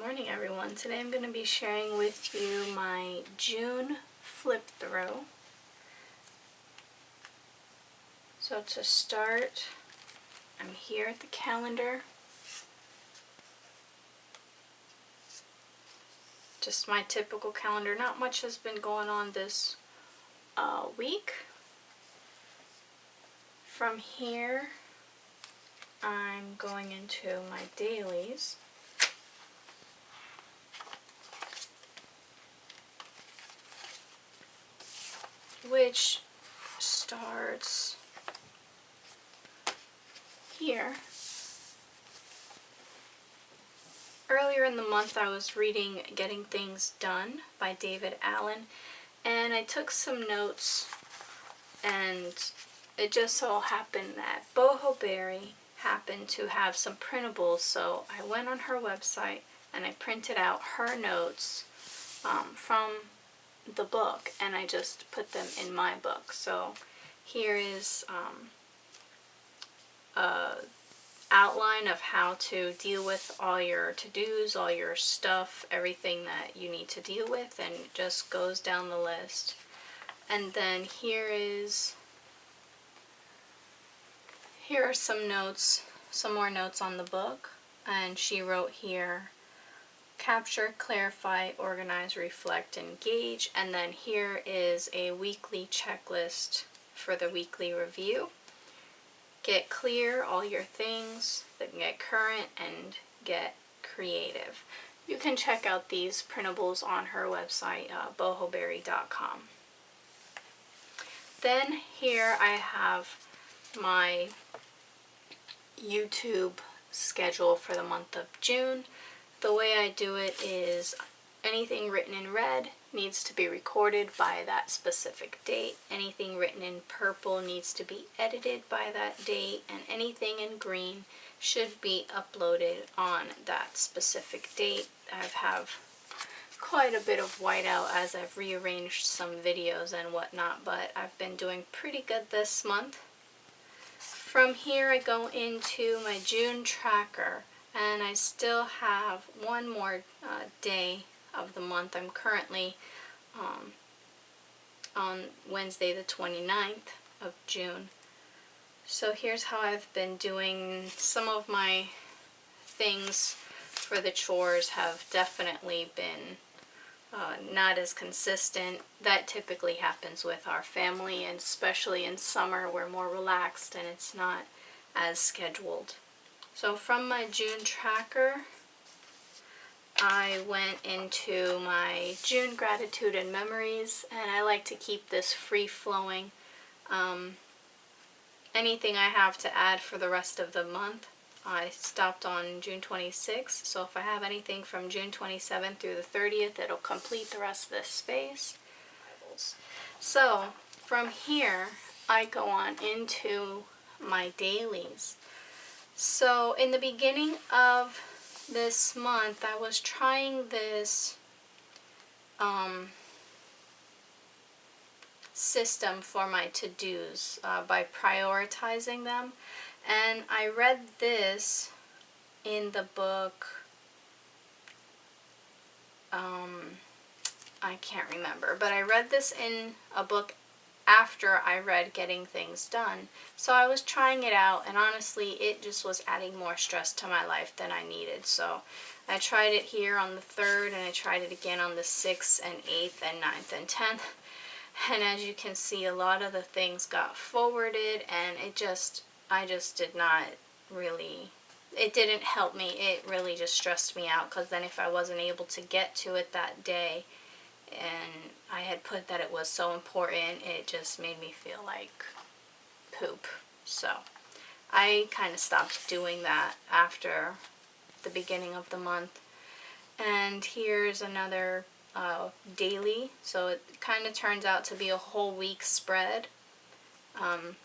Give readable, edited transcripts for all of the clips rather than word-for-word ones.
morning, everyone. Today I'm going to be sharing with you my June flip through. So to start, I'm here at the calendar. Just my typical calendar. Not much has been going on this week. From here, I'm going into my dailies. Which starts here. Earlier in the month I was reading Getting Things Done by David Allen, and I took some notes, and it just so happened that Boho Berry happened to have some printables, so I went on her website and I printed out her notes from the book, and I just put them in my book. So here is a outline of how to deal with all your to-dos, all your stuff, everything that you need to deal with, and it just goes down the list. And then here are some notes, some more notes on the book, and she wrote here: capture, clarify, organize, reflect, engage. And then here is a weekly checklist for the weekly review. Get clear all your things, then get current, and get creative. You can check out these printables on her website, bohoberry.com. Then here I have my YouTube schedule for the month of June. The way I do it is anything written in red needs to be recorded by that specific date. Anything written in purple needs to be edited by that date. And anything in green should be uploaded on that specific date. I have quite a bit of whiteout as I've rearranged some videos and whatnot, but I've been doing pretty good this month. From here I go into my June tracker, and I still have one more day of the month. I'm currently on Wednesday the 29th of June. So here's how I've been doing. Some of my things for the chores have definitely been not as consistent. That typically happens with our family, and especially in summer we're more relaxed and it's not as scheduled. So from my June tracker, I went into my June gratitude and memories, and I like to keep this free-flowing. Anything I have to add for the rest of the month, I stopped on June 26th, so if I have anything from June 27th through the 30th, it'll complete the rest of this space. So from here, I go on into my dailies. So in the beginning of this month, I was trying this system for my to-dos by prioritizing them. And I read this in the book, I can't remember, but I read this in a book after I read Getting Things Done. So I was trying it out, and honestly it just was adding more stress to my life than I needed. So I tried it here on the 3rd, and I tried it again on the 6th and 8th and 9th and 10th. And as you can see, a lot of the things got forwarded, and I just did not really, it didn't help me. It really just stressed me out, because then if I wasn't able to get to it that day, and I had put that it was so important, it just made me feel like poop. So I kind of stopped doing that after the beginning of the month. And here's another daily. So it kind of turns out to be a whole week spread. I'm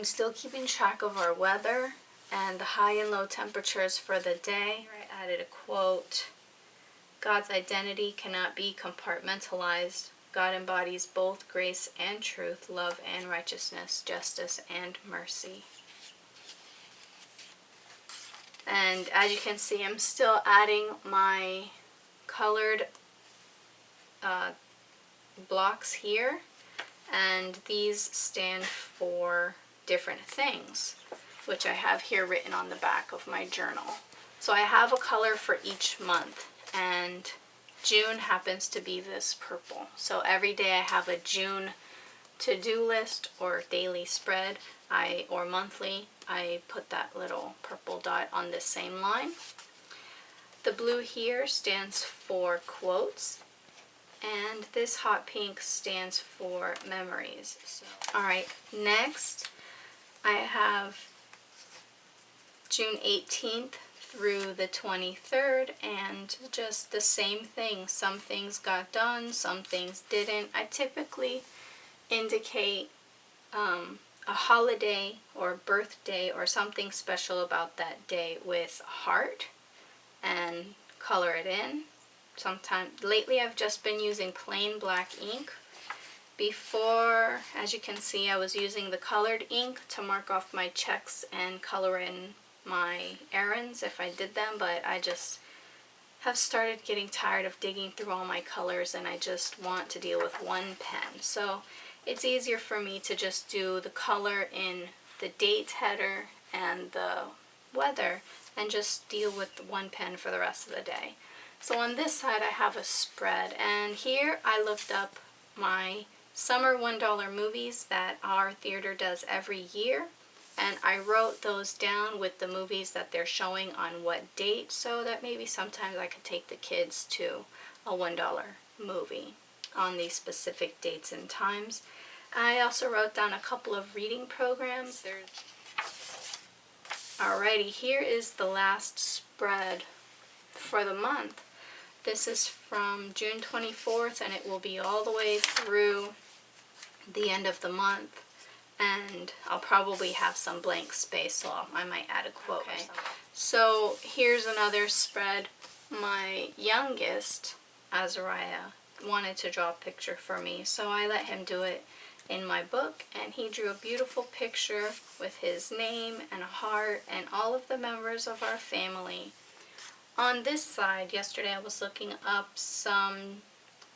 still keeping track of our weather and the high and low temperatures for the day. I added a quote: God's identity cannot be compartmentalized. God embodies both grace and truth, love and righteousness, justice and mercy. And as you can see, I'm still adding my colored blocks here, and these stand for different things, which I have here written on the back of my journal. So I have a color for each month, and June happens to be this purple. So every day I have a June to-do list or daily spread, or monthly, I put that little purple dot on the same line. The blue here stands for quotes, and this hot pink stands for memories. So, alright, next I have June 18th through the 23rd, and just the same thing. Some things got done, some things didn't. I typically indicate a holiday or birthday or something special about that day with a heart and color it in. Lately I've just been using plain black ink. Before, as you can see, I was using the colored ink to mark off my checks and color in my errands if I did them, but I just have started getting tired of digging through all my colors, and I just want to deal with one pen. So it's easier for me to just do the color in the date header and the weather and just deal with one pen for the rest of the day. So on this side I have a spread, and here I looked up my summer $1 movies that our theater does every year, and I wrote those down with the movies that they're showing on what date, so that maybe sometimes I could take the kids to a $1 movie on these specific dates and times. I also wrote down a couple of reading programs. Alrighty, here is the last spread for the month. This is from June 24th, and it will be all the way through the end of the month. And I'll probably have some blank space, so I might add a quote. Okay. So here's another spread. My youngest, Azariah, wanted to draw a picture for me, so I let him do it in my book, and he drew a beautiful picture with his name and a heart and all of the members of our family. On this side, yesterday I was looking up some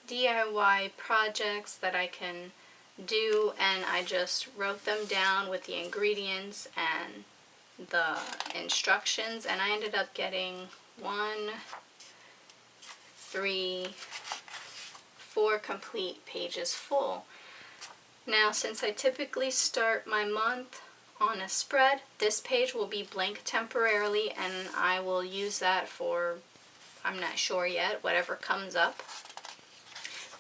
DIY projects that I can do, and I just wrote them down with the ingredients and the instructions, and I ended up getting 4 complete pages full. Now, since I typically start my month on a spread, this page will be blank temporarily, and I will use that for, I'm not sure yet, whatever comes up.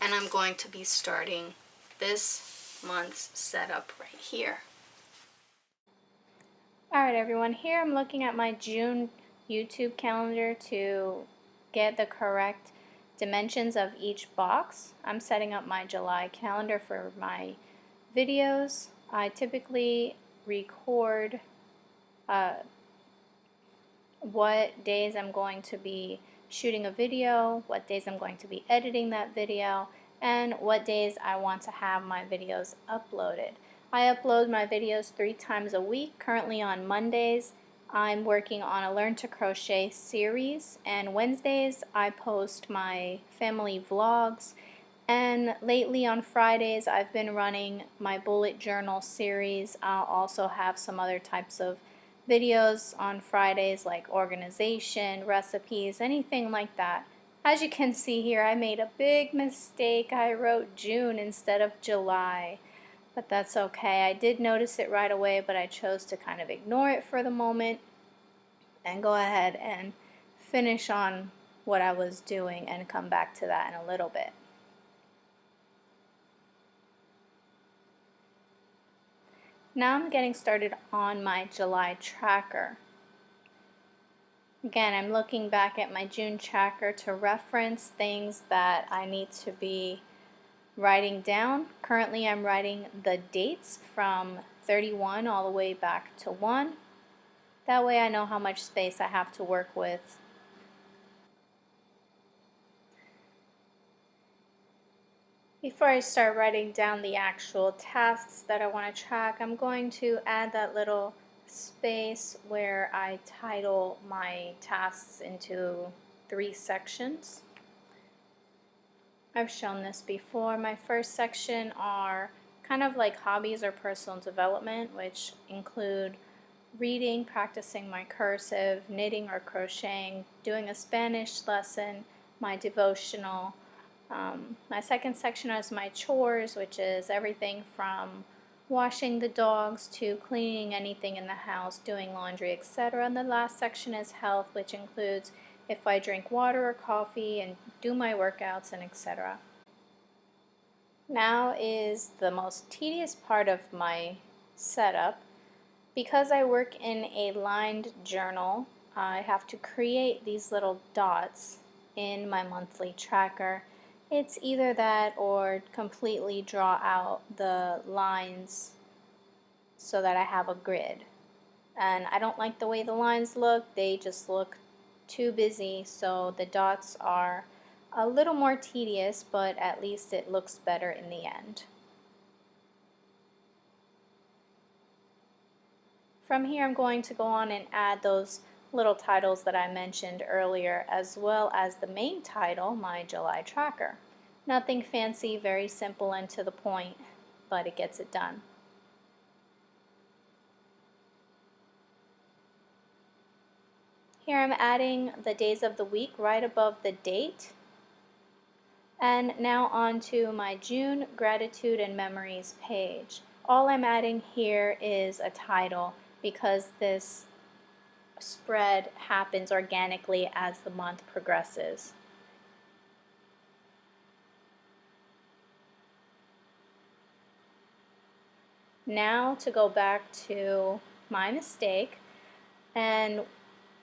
And I'm going to be starting this month's setup right here. Alright everyone, here I'm looking at my June YouTube calendar to get the correct dimensions of each box. I'm setting up my July calendar for my videos. I typically record what days I'm going to be shooting a video, what days I'm going to be editing that video, and what days I want to have my videos uploaded. I upload my videos 3 times a week. Currently on Mondays, I'm working on a Learn to Crochet series, and Wednesdays I post my family vlogs, and lately on Fridays I've been running my bullet journal series. I'll also have some other types of videos on Fridays like organization, recipes, anything like that. As you can see here, I made a big mistake. I wrote June instead of July, but that's okay. I did notice it right away, but I chose to kind of ignore it for the moment and go ahead and finish on what I was doing and come back to that in a little bit. Now I'm getting started on my July tracker. Again, I'm looking back at my June tracker to reference things that I need to be writing down. Currently I'm writing the dates from 31 all the way back to 1. That way I know how much space I have to work with. Before I start writing down the actual tasks that I want to track, I'm going to add that little space where I title my tasks into 3 sections. I've shown this before. My first section are kind of like hobbies or personal development, which include reading, practicing my cursive, knitting or crocheting, doing a Spanish lesson, my devotional. My second section is my chores, which is everything from washing the dogs to cleaning anything in the house, doing laundry, etc. And the last section is health, which includes if I drink water or coffee and do my workouts and etc. Now is the most tedious part of my setup. Because I work in a lined journal, I have to create these little dots in my monthly tracker. It's either that or completely draw out the lines so that I have a grid. And I don't like the way the lines look. They just look too busy, so the dots are a little more tedious, but at least it looks better in the end. From here, I'm going to go on and add those little titles that I mentioned earlier, as well as the main title, my July tracker. Nothing fancy, very simple and to the point, but it gets it done. Here I'm adding the days of the week right above the date. And now on to my June Gratitude and Memories page. All I'm adding here is a title because this spread happens organically as the month progresses. Now to go back to my mistake, and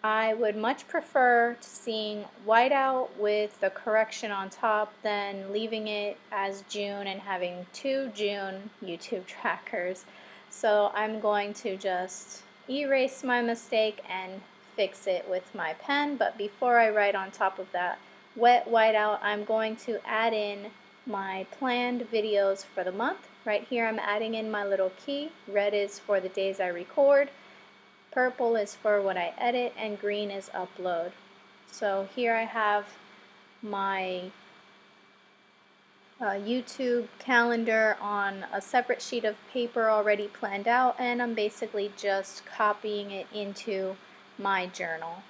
I would much prefer seeing whiteout with the correction on top than leaving it as June and having 2 June YouTube trackers. So I'm going to just erase my mistake and fix it with my pen. But before I write on top of that wet whiteout, I'm going to add in my planned videos for the month. Right here I'm adding in my little key. Red is for the days I record. Purple is for what I edit, and green is upload. So here I have my YouTube calendar on a separate sheet of paper already planned out, and I'm basically just copying it into my journal.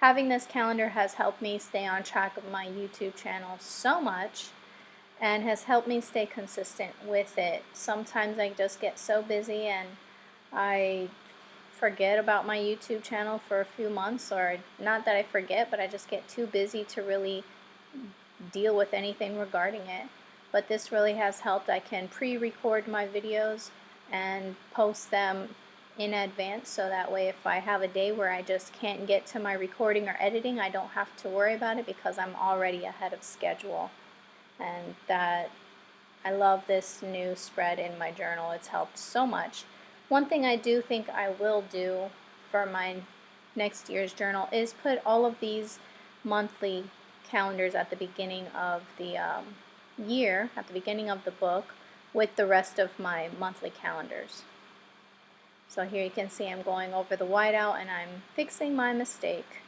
Having this calendar has helped me stay on track of my YouTube channel so much, and has helped me stay consistent with it. Sometimes I just get so busy and I forget about my YouTube channel for a few months, or not that I forget, but I just get too busy to really deal with anything regarding it. But this really has helped. I can pre-record my videos and post them in advance, so that way if I have a day where I just can't get to my recording or editing, I don't have to worry about it because I'm already ahead of schedule. And that I love this new spread in my journal. It's helped so much. One thing I do think I will do for my next year's journal is put all of these monthly calendars at the beginning of the year, at the beginning of the book, with the rest of my monthly calendars. So here you can see I'm going over the whiteout and I'm fixing my mistake.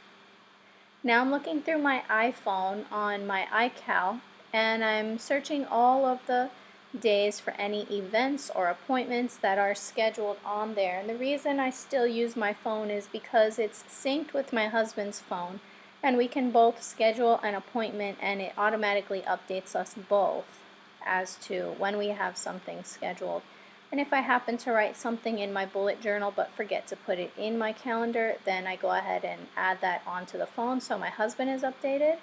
Now I'm looking through my iPhone on my iCal, and I'm searching all of the days for any events or appointments that are scheduled on there. And the reason I still use my phone is because it's synced with my husband's phone, and we can both schedule an appointment and it automatically updates us both as to when we have something scheduled. And if I happen to write something in my bullet journal but forget to put it in my calendar, then I go ahead and add that onto the phone so my husband is updated.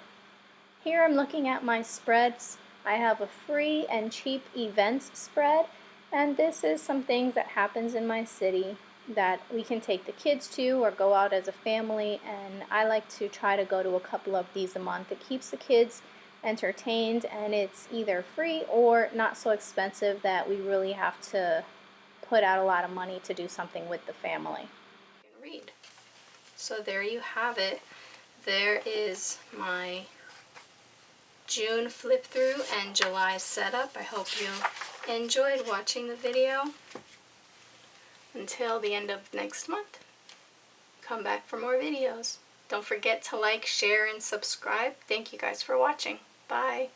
Here I'm looking at my spreads. I have a free and cheap events spread, and this is some things that happens in my city that we can take the kids to or go out as a family, and I like to try to go to a couple of these a month. It keeps the kids entertained, and it's either free or not so expensive that we really have to put out a lot of money to do something with the family. Read. So there you have it. There is my June flip through and July setup. I hope you enjoyed watching the video. Until the end of next month, come back for more videos. Don't forget to like, share, and subscribe. Thank you guys for watching. Bye.